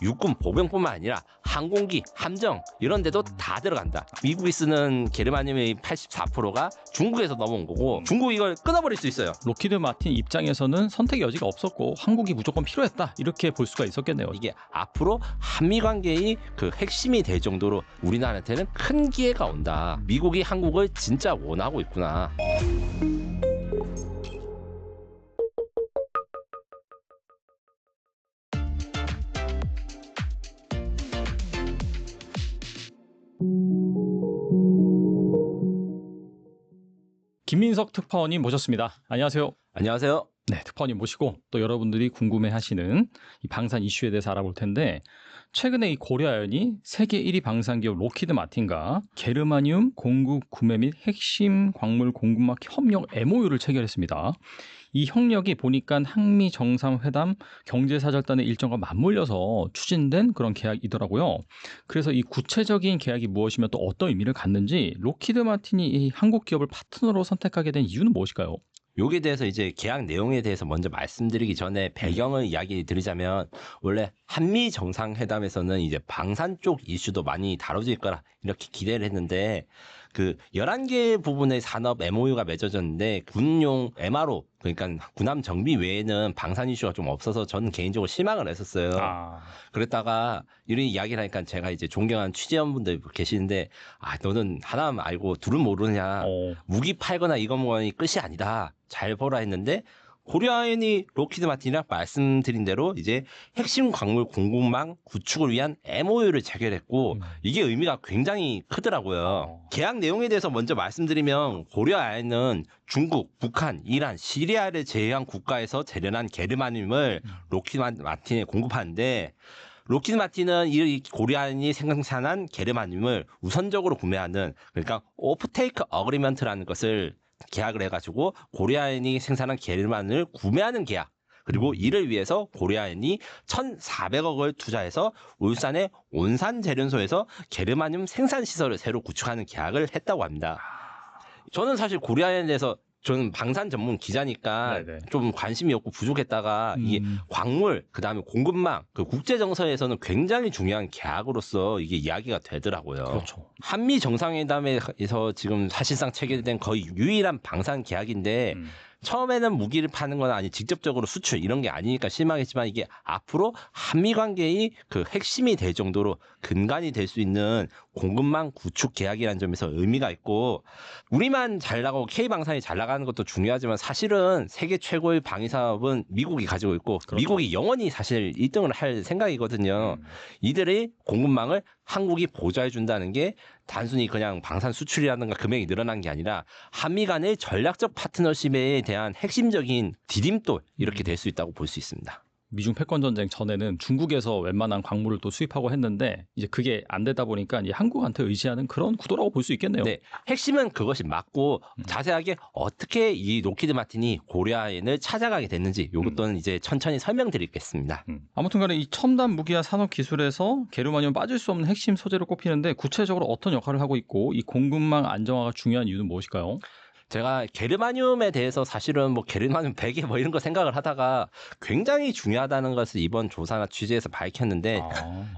육군 보병뿐만 아니라 항공기, 함정 이런 데도 다 들어간다. 미국이 쓰는 게르마늄의 84%가 중국에서 넘어온 거고 중국이 이걸 끊어버릴 수 있어요. 록히드 마틴 입장에서는 선택의 여지가 없었고 한국이 무조건 필요했다 이렇게 볼 수가 있었겠네요. 이게 앞으로 한미 관계의 그 핵심이 될 정도로 우리나라한테는 큰 기회가 온다. 미국이 한국을 진짜 원하고 있구나. 김민석 특파원님 모셨습니다. 안녕하세요. 안녕하세요. 네, 특파원님 모시고 또 여러분들이 궁금해하시는 이 방산 이슈에 대해서 알아볼 텐데 최근에 이 고려아연이 세계 1위 방산기업 록히드 마틴과 게르마늄 공급 구매 및 핵심 광물 공급망 협력 MOU를 체결했습니다. 이 협력이 보니까 한미 정상회담 경제사절단의 일정과 맞물려서 추진된 그런 계약이더라고요. 그래서 이 구체적인 계약이 무엇이며 또 어떤 의미를 갖는지 록히드 마틴이 이 한국 기업을 파트너로 선택하게 된 이유는 무엇일까요? 여기에 대해서 이제 계약 내용에 대해서 먼저 말씀드리기 전에 배경을 이야기 드리자면 원래 한미 정상회담에서는 이제 방산 쪽 이슈도 많이 다뤄질 거라 이렇게 기대를 했는데 그 11개 부분의 산업 MOU가 맺어졌는데 군용 MRO 그러니까 군함 정비 외에는 방산 이슈가 좀 없어서 저는 개인적으로 실망을 했었어요. 그랬다가 이런 이야기를 하니까 제가 이제 존경하는 취재원분들 계시는데 너는 하나만 알고 둘은 모르느냐. 무기 팔거나 이거만이 끝이 아니다. 잘 보라 했는데 고려아연이 록히드 마틴이랑 말씀드린 대로 이제 핵심 광물 공급망 구축을 위한 MOU를 체결했고 이게 의미가 굉장히 크더라고요. 계약 내용에 대해서 먼저 말씀드리면 고려아연은 중국, 북한, 이란, 시리아를 제외한 국가에서 재련한 게르마늄을 록히드 마틴에 공급하는데 록히드 마틴은 이 고려아연이 생산한 게르마늄을 우선적으로 구매하는 그러니까 오프테이크 어그리먼트라는 것을 계약을 해가지고 고려아연이 생산한 게르마늄을 구매하는 계약 그리고 이를 위해서 고려아연이 1,400억을 투자해서 울산의 온산제련소에서 게르마늄 생산시설을 새로 구축하는 계약을 했다고 합니다. 저는 사실 고려아연에 대해서 저는 방산 전문 기자니까 좀 관심이 없고 부족했다가 이게 광물 그다음에 공급망 그 국제 정서에서는 굉장히 중요한 계약으로서 이게 이야기가 되더라고요. 그렇죠. 한미 정상회담에서 지금 사실상 체결된 거의 유일한 방산 계약인데 처음에는 무기를 파는 건 아니 직접적으로 수출 이런 게 아니니까 실망했지만 이게 앞으로 한미 관계의 그 핵심이 될 정도로 근간이 될 수 있는 공급망 구축 계약이라는 점에서 의미가 있고 우리만 잘 나가고 K방산이 잘 나가는 것도 중요하지만 사실은 세계 최고의 방위 사업은 미국이 가지고 있고 미국이 영원히 사실 1등을 할 생각이거든요. 이들의 공급망을 한국이 보좌해 준다는 게 단순히 그냥 방산 수출이라든가 금액이 늘어난 게 아니라 한미 간의 전략적 파트너십에 대한 핵심적인 디딤돌 이렇게 될 수 있다고 볼 수 있습니다. 미중 패권 전쟁 전에는 중국에서 웬만한 광물을 또 수입하고 했는데 이제 그게 안 되다 보니까 이제 한국한테 의지하는 그런 구도라고 볼 수 있겠네요. 네, 핵심은 그것이 맞고 자세하게 어떻게 이 록히드 마틴이 고려아연을 찾아가게 됐는지 이것도는 이제 천천히 설명드리겠습니다. 아무튼간에 이 첨단 무기와 산업 기술에서 게르마늄 빠질 수 없는 핵심 소재로 꼽히는데 구체적으로 어떤 역할을 하고 있고 이 공급망 안정화가 중요한 이유는 무엇일까요? 제가 게르마늄에 대해서 사실은 뭐 게르마늄 베개 뭐 이런 거 생각을 하다가 굉장히 중요하다는 것을 이번 조사나 취재에서 밝혔는데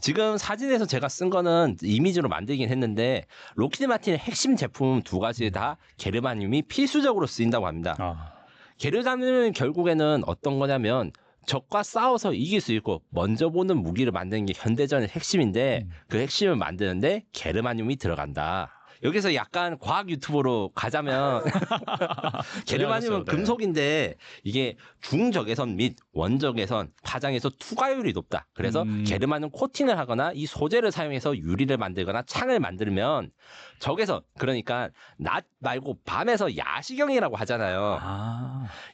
지금 사진에서 제가 쓴 거는 이미지로 만들긴 했는데 록히드 마틴의 핵심 제품 두 가지 다 게르마늄이 필수적으로 쓰인다고 합니다. 게르마늄은 결국에는 어떤 거냐면 적과 싸워서 이길 수 있고 먼저 보는 무기를 만드는 게 현대전의 핵심인데 그 핵심을 만드는데 게르마늄이 들어간다. 여기서 약간 과학 유튜브로 가자면 게르마늄은 금속인데 이게 중적외선 및 원적외선 파장에서 투과율이 높다. 그래서 게르마늄 코팅을 하거나 이 소재를 사용해서 유리를 만들거나 창을 만들면 적외선 그러니까 낮 말고 밤에서 야시경이라고 하잖아요.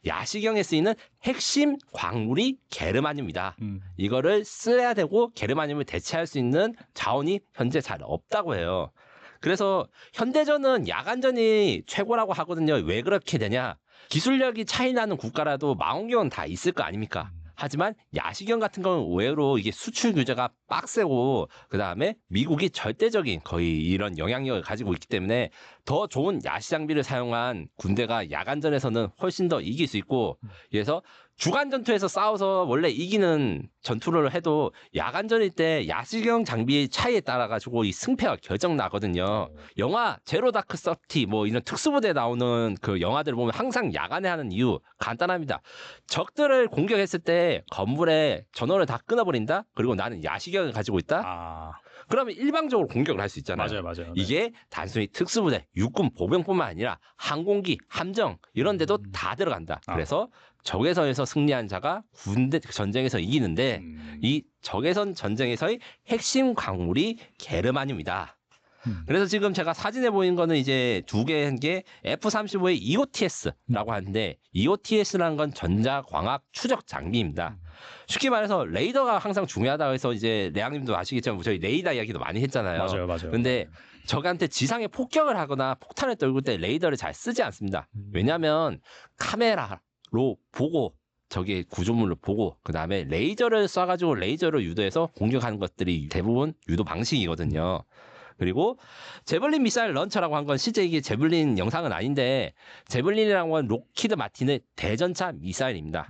야시경에 쓰이는 핵심 광물이 게르마늄이다. 이거를 써야 되고 게르마늄을 대체할 수 있는 자원이 현재 잘 없다고 해요. 그래서 현대전은 야간전이 최고라고 하거든요. 왜 그렇게 되냐? 기술력이 차이 나는 국가라도 망원경은 다 있을 거 아닙니까? 하지만 야시경 같은 건 의외로 이게 수출 규제가 빡세고 그다음에 미국이 절대적인 거의 이런 영향력을 가지고 있기 때문에 더 좋은 야시 장비를 사용한 군대가 야간전에서는 훨씬 더 이길 수 있고 그래서 주간 전투에서 싸워서 원래 이기는 전투를 해도 야간전일 때 야시경 장비의 차이에 따라 가지고 이 승패가 결정 나거든요. 영화 제로 다크 서티 뭐 이런 특수부대 나오는 그 영화들을 보면 항상 야간에 하는 이유 간단합니다. 적들을 공격했을 때 건물에 전원을 다 끊어버린다. 그리고 나는 야시경을 가지고 있다. 아, 그러면 일방적으로 공격을 할 수 있잖아요. 맞아요, 맞아요. 네. 이게 단순히 특수부대, 육군 보병뿐만 아니라 항공기, 함정 이런 데도 다 들어간다. 그래서 적외선에서 승리한 자가 군대 전쟁에서 이기는데 이 적외선 전쟁에서의 핵심 광물이 게르마늄이다. 그래서 지금 제가 사진에 보인 거는 이제 두 개인 게 F-35의 EOTS라고 하는데 EOTS라는 건 전자광학 추적 장비입니다. 쉽게 말해서 레이더가 항상 중요하다고 해서 이제 레앙님도 아시겠지만 저희 레이더 이야기도 많이 했잖아요. 맞아요, 맞아요. 근데 적한테 지상에 폭격을 하거나 폭탄을 떨굴 때 레이더를 잘 쓰지 않습니다. 왜냐하면 카메라로 보고 저기 구조물을 보고 그 다음에 레이저를 쏴가지고 레이저를 유도해서 공격하는 것들이 대부분 유도 방식이거든요. 그리고 제블린 미사일 런처라고 한 건 실제 이게 제블린 영상은 아닌데 제블린이라고 하는 로키드 마틴의 대전차 미사일입니다.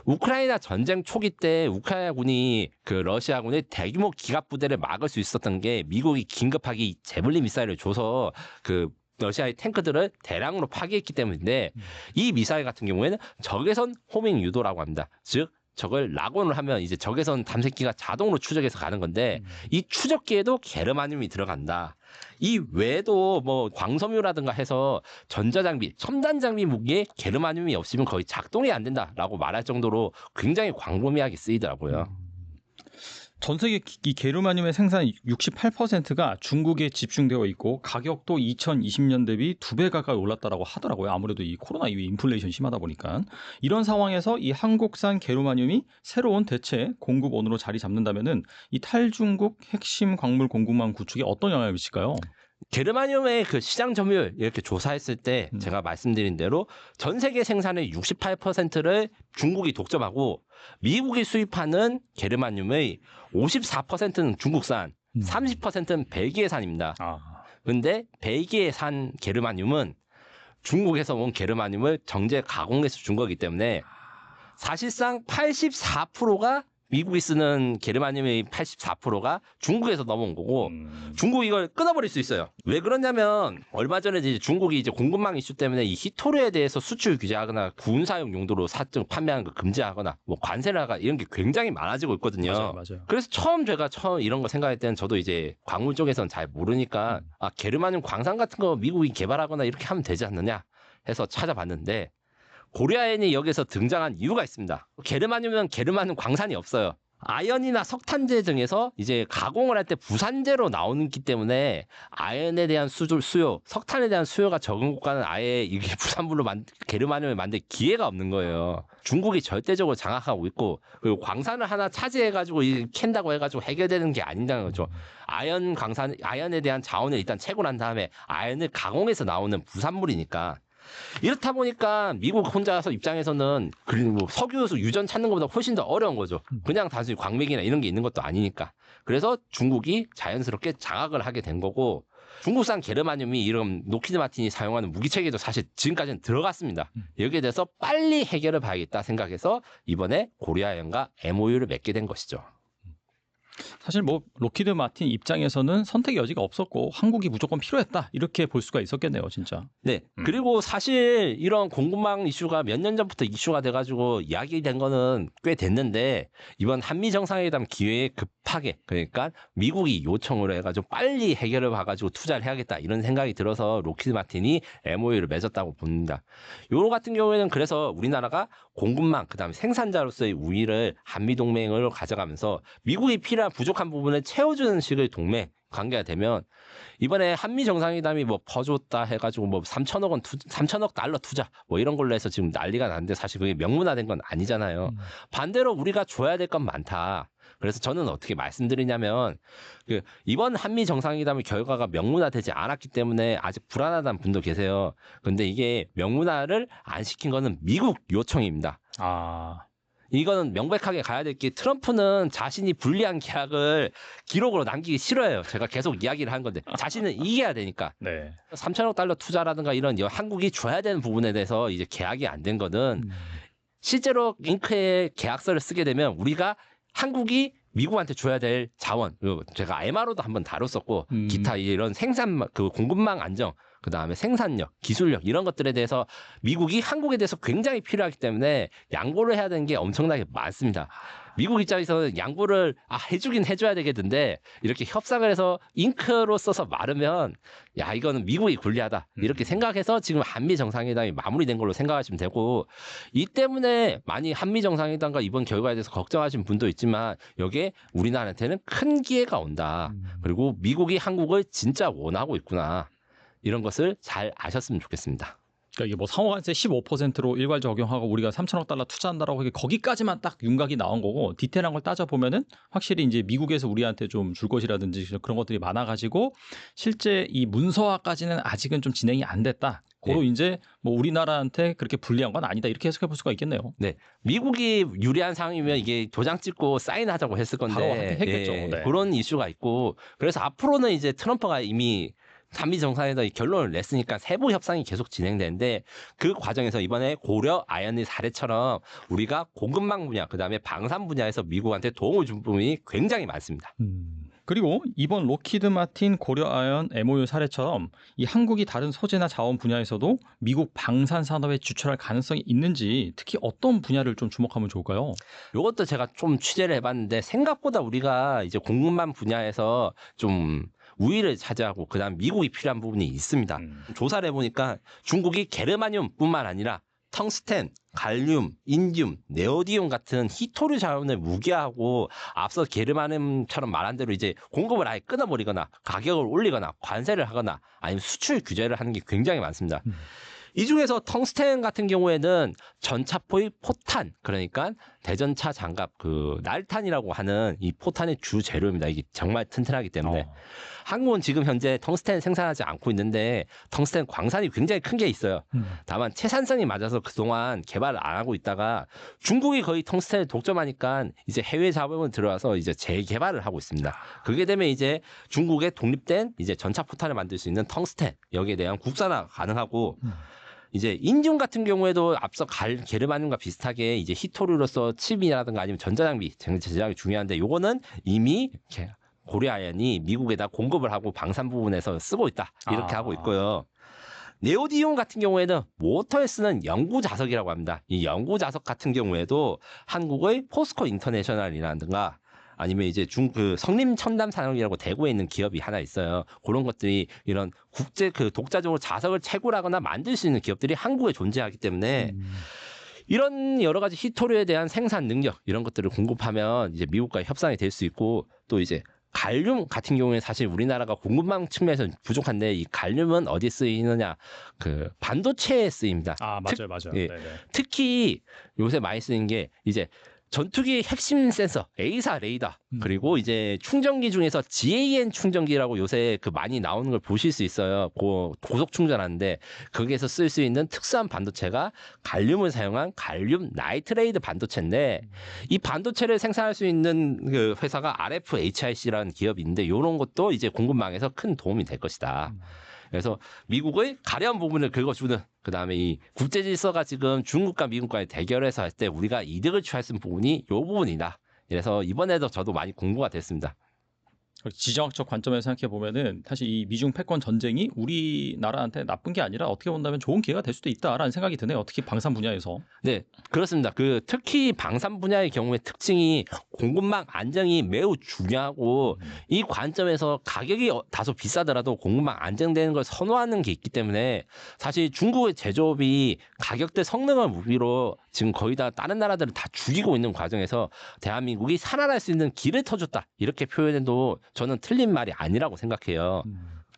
우크라이나 전쟁 초기 때 우크라이나군이 그 러시아군의 대규모 기갑 부대를 막을 수 있었던 게 미국이 긴급하게 이 제블린 미사일을 줘서 그 러시아의 탱크들을 대량으로 파괴했기 때문인데 이 미사일 같은 경우에는 적외선 호밍 유도라고 합니다. 즉 저걸 낙원을 하면 이제 적외선 탐색기가 자동으로 추적해서 가는 건데 이 추적기에도 게르마늄이 들어간다. 이 외에도 뭐 광섬유라든가 해서 전자장비, 첨단장비 무기에 게르마늄이 없으면 거의 작동이 안 된다라고 말할 정도로 굉장히 광범위하게 쓰이더라고요. 전 세계 이 게르마늄의 생산 68%가 중국에 집중되어 있고 가격도 2020년 대비 2배 가까이 올랐다라고 하더라고요. 아무래도 이 코로나 이후 인플레이션 심하다 보니까 이런 상황에서 이 한국산 게르마늄이 새로운 대체 공급원으로 자리 잡는다면은 이 탈중국 핵심 광물 공급망 구축에 어떤 영향을 미칠까요? 게르마늄의 그 시장 점유율 이렇게 조사했을 때 제가 말씀드린 대로 전 세계 생산의 68%를 중국이 독점하고 미국이 수입하는 게르마늄의 54%는 중국산, 30%는 벨기에산입니다. 근데 벨기에산 게르마늄은 중국에서 온 게르마늄을 정제 가공해서 준 거기 때문에 사실상 84%가 미국이 쓰는 게르마늄의 84%가 중국에서 넘어온 거고 중국이 이걸 끊어버릴 수 있어요. 왜 그러냐면 얼마 전에 이제 중국이 이제 공급망 이슈 때문에 이 히토류에 대해서 수출 규제하거나 군사용 용도로 사적 판매하는 거 금지하거나 뭐 관세를 하거나 이런 게 굉장히 많아지고 있거든요. 맞아요. 그래서 제가 처음 이런 거 생각할 때는 저도 이제 광물 쪽에서는 잘 모르니까 게르마늄 광산 같은 거 미국이 개발하거나 이렇게 하면 되지 않느냐 해서 찾아봤는데 고려아연이 여기서 등장한 이유가 있습니다. 게르마늄은 게르마늄 광산이 없어요. 아연이나 석탄재 등에서 이제 가공을 할 때 부산재로 나오기 때문에 아연에 대한 수요, 석탄에 대한 수요가 적은 국가는 아예 이게 부산물로 게르마늄을 만들 기회가 없는 거예요. 중국이 절대적으로 장악하고 있고 그리고 광산을 하나 차지해가지고 캔다고 해가지고 해결되는 게 아닌다는 거죠. 아연에 대한 자원을 일단 채굴한 다음에 아연을 가공해서 나오는 부산물이니까. 이렇다 보니까 미국 혼자서 입장에서는 그리고 석유 유전 찾는 것보다 훨씬 더 어려운 거죠. 그냥 단순히 광맥이나 이런 게 있는 것도 아니니까. 그래서 중국이 자연스럽게 장악을 하게 된 거고 중국산 게르마늄이 이런 로키드 마틴이 사용하는 무기 체계도 사실 지금까지는 들어갔습니다. 여기에 대해서 빨리 해결을 봐야겠다 생각해서 이번에 고려아연과 MOU를 맺게 된 것이죠. 사실 뭐 로키드 마틴 입장에서는 선택의 여지가 없었고 한국이 무조건 필요했다 이렇게 볼 수가 있었겠네요, 진짜. 네. 그리고 사실 이런 공급망 이슈가 몇 년 전부터 이슈가 돼가지고 이야기된 거는 꽤 됐는데 이번 한미 정상회담 기회에 급하게 그러니까 미국이 요청을 해가지고 빨리 해결을 봐가지고 투자를 해야겠다 이런 생각이 들어서 로키드 마틴이 MOU를 맺었다고 봅니다. 요 같은 경우에는 그래서 우리나라가 공급망 그다음에 생산자로서의 우위를 한미 동맹으로 가져가면서 미국이 필요한 부족한 부분을 채워주는 식의 동맹 관계가 되면 이번에 한미 정상회담이 뭐 퍼줬다 해가지고 뭐 3천억 달러 투자 뭐 이런 걸로 해서 지금 난리가 났는데 사실 그게 명문화된 건 아니잖아요. 반대로 우리가 줘야 될 건 많다. 그래서 저는 어떻게 말씀드리냐면 이번 한미 정상회담의 결과가 명문화되지 않았기 때문에 아직 불안하다는 분도 계세요. 근데 이게 명문화를 안 시킨 거는 미국 요청입니다. 이거는 명백하게 가야 될 게 트럼프는 자신이 불리한 계약을 기록으로 남기기 싫어해요. 제가 계속 이야기를 한 건데 자신은 이겨야 되니까. 네. 3천억 달러 투자라든가 이런 한국이 줘야 되는 부분에 대해서 이제 계약이 안 된 거는 실제로 잉크의 계약서를 쓰게 되면 우리가 한국이 미국한테 줘야 될 자원, 그리고 제가 MRO도 한번 다뤘었고 기타 이런 생산 그 공급망 안정, 그 다음에 생산력, 기술력 이런 것들에 대해서 미국이 한국에 대해서 굉장히 필요하기 때문에 양보를 해야 되는 게 엄청나게 많습니다. 미국 입장에서는 양보를 해주긴 해줘야 되겠는데 이렇게 협상을 해서 잉크로 써서 마르면 야 이거는 미국이 불리하다 이렇게 생각해서 지금 한미 정상회담이 마무리된 걸로 생각하시면 되고 이 때문에 많이 한미 정상회담과 이번 결과에 대해서 걱정하시는 분도 있지만 여기에 우리나라한테는 큰 기회가 온다. 그리고 미국이 한국을 진짜 원하고 있구나. 이런 것을 잘 아셨으면 좋겠습니다. 그러니까 이게 뭐 상호관세 15%로 일괄 적용하고 우리가 3천억 달러 투자한다라고 하기 거기까지만 딱 윤곽이 나온 거고 디테일한 걸 따져 보면은 확실히 이제 미국에서 우리한테 좀 줄 것이라든지 그런 것들이 많아가지고 실제 이 문서화까지는 아직은 좀 진행이 안 됐다. 고로 네. 이제 뭐 우리나라한테 그렇게 불리한 건 아니다 이렇게 해석해 볼 수가 있겠네요. 네, 미국이 유리한 상황이면 이게 도장 찍고 사인하자고 했을 건데 바로 했겠죠. 네. 그런 이슈가 있고 그래서 앞으로는 이제 트럼프가 이미 한미 정상회담 결론을 냈으니까 세부 협상이 계속 진행되는데 그 과정에서 이번에 고려 아연의 사례처럼 우리가 공급망 분야 그다음에 방산 분야에서 미국한테 도움을 준 부분이 굉장히 많습니다. 그리고 이번 로키드 마틴 고려 아연 MOU 사례처럼 이 한국이 다른 소재나 자원 분야에서도 미국 방산 산업에 주출할 가능성이 있는지 특히 어떤 분야를 좀 주목하면 좋을까요? 이것도 제가 좀 취재를 해봤는데 생각보다 우리가 이제 공급망 분야에서 좀 우위를 차지하고 그다음 미국이 필요한 부분이 있습니다. 조사를 해보니까 중국이 게르마늄뿐만 아니라 텅스텐, 갈륨, 인듐, 네오디움 같은 히토류 자원을 무기화하고 앞서 게르마늄처럼 말한 대로 이제 공급을 아예 끊어버리거나 가격을 올리거나 관세를 하거나 아니면 수출 규제를 하는 게 굉장히 많습니다. 이 중에서 텅스텐 같은 경우에는 전차포의 포탄, 그러니까 대전차 장갑, 그 날탄이라고 하는 이 포탄의 주 재료입니다. 이게 정말 튼튼하기 때문에. 한국은 지금 현재 텅스텐 생산하지 않고 있는데 텅스텐 광산이 굉장히 큰 게 있어요. 다만 채산성이 맞아서 그동안 개발을 안 하고 있다가 중국이 거의 텅스텐을 독점하니까 이제 해외 자본을 들어와서 이제 재개발을 하고 있습니다. 그게 되면 이제 중국의 독립된 이제 전차 포탄을 만들 수 있는 텅스텐 여기에 대한 국산화 가능하고 이제 인듐 같은 경우에도 앞서 게르마늄과 비슷하게 이제 히토류로서 칩이라든가 아니면 전자장비 제작이 중요한데 요거는 이미 고려아연이 미국에다 공급을 하고 방산 부분에서 쓰고 있다 이렇게 하고 있고요. 네오디움 같은 경우에는 모터에 쓰는 연구 자석이라고 합니다. 이 연구 자석 같은 경우에도 한국의 포스코 인터내셔널이라든가 아니면 이제 성림 첨단 산업이라고 대구에 있는 기업이 하나 있어요. 그런 것들이 이런 국제 독자적으로 자석을 채굴하거나 만들 수 있는 기업들이 한국에 존재하기 때문에 이런 여러 가지 히토류에 대한 생산 능력 이런 것들을 공급하면 이제 미국과의 협상이 될 수 있고 또 이제 갈륨 같은 경우에 사실 우리나라가 공급망 측면에서 부족한데 이 갈륨은 어디에 쓰이느냐 그 반도체에 쓰입니다. 맞아요. 예, 네네. 특히 요새 많이 쓰는 게 이제 전투기의 핵심 센서 A사 레이더 그리고 이제 충전기 중에서 GAN 충전기라고 요새 그 많이 나오는 걸 보실 수 있어요. 고속 충전하는데 거기에서 쓸 수 있는 특수한 반도체가 갈륨을 사용한 갈륨 나이트레이드 반도체인데 이 반도체를 생산할 수 있는 그 회사가 RFHIC라는 기업인데 이런 것도 이제 공급망에서 큰 도움이 될 것이다. 그래서 미국의 가려운 부분을 긁어주는 그다음에 이 국제 질서가 지금 중국과 미국과의 대결에서 할 때 우리가 이득을 취할 수 있는 부분이 이 부분이다. 그래서 이번에도 저도 많이 공부가 됐습니다. 지정학적 관점에서 생각해 보면은 사실 이 미중 패권 전쟁이 우리나라한테 나쁜 게 아니라 어떻게 본다면 좋은 기회가 될 수도 있다라는 생각이 드네요. 특히 방산 분야에서. 네, 그렇습니다. 특히 방산 분야의 경우에 특징이 공급망 안정이 매우 중요하고 이 관점에서 가격이 다소 비싸더라도 공급망 안정되는 걸 선호하는 게 있기 때문에 사실 중국의 제조업이 가격대 성능을 무기로 지금 거의 다 다른 나라들을 다 죽이고 있는 과정에서 대한민국이 살아날 수 있는 길을 터줬다. 이렇게 표현해도 저는 틀린 말이 아니라고 생각해요.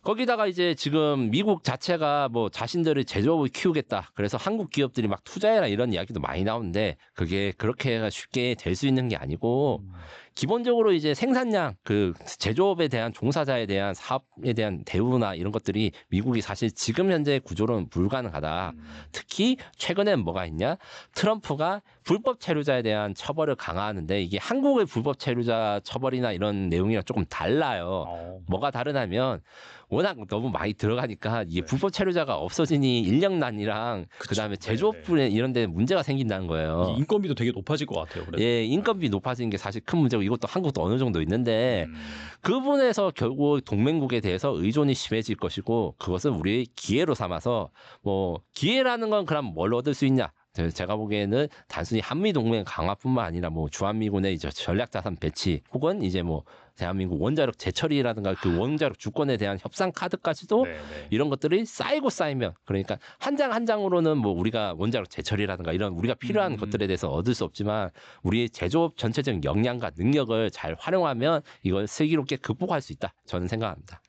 거기다가 이제 지금 미국 자체가 뭐 자신들의 제조업을 키우겠다. 그래서 한국 기업들이 막 투자해라 이런 이야기도 많이 나오는데 그게 그렇게 쉽게 될 수 있는 게 아니고 기본적으로 이제 생산량, 그 제조업에 대한 종사자에 대한 사업에 대한 대우나 이런 것들이 미국이 사실 지금 현재 구조로는 불가능하다. 특히 최근엔 뭐가 있냐? 트럼프가 불법 체류자에 대한 처벌을 강화하는데 이게 한국의 불법 체류자 처벌이나 이런 내용이랑 조금 달라요. 뭐가 다르냐면 워낙 너무 많이 들어가니까 이게 네. 불법 체류자가 없어지니 인력난이랑 그다음에 제조업부에 이런 데 문제가 생긴다는 거예요. 이 인건비도 되게 높아질 것 같아요. 그래서. 예, 인건비 높아지는 게 사실 큰 문제고 이것도 한국도 어느 정도 있는데 음. 그 부분에서 결국 동맹국에 대해서 의존이 심해질 것이고 그것은 우리의 기회로 삼아서 뭐 기회라는 건 그럼 뭘 얻을 수 있냐? 제가 보기에는 단순히 한미 동맹 강화뿐만 아니라 뭐 주한미군의 이제 전략 자산 배치 혹은 이제 뭐 대한민국 원자력 재처리라든가 그 원자력 주권에 대한 협상 카드까지도 네, 네. 이런 것들이 쌓이고 쌓이면 그러니까 한 장 한 장으로는 뭐 우리가 원자력 재처리라든가 이런 우리가 필요한 것들에 대해서 얻을 수 없지만 우리의 제조업 전체적인 역량과 능력을 잘 활용하면 이걸 슬기롭게 극복할 수 있다. 저는 생각합니다.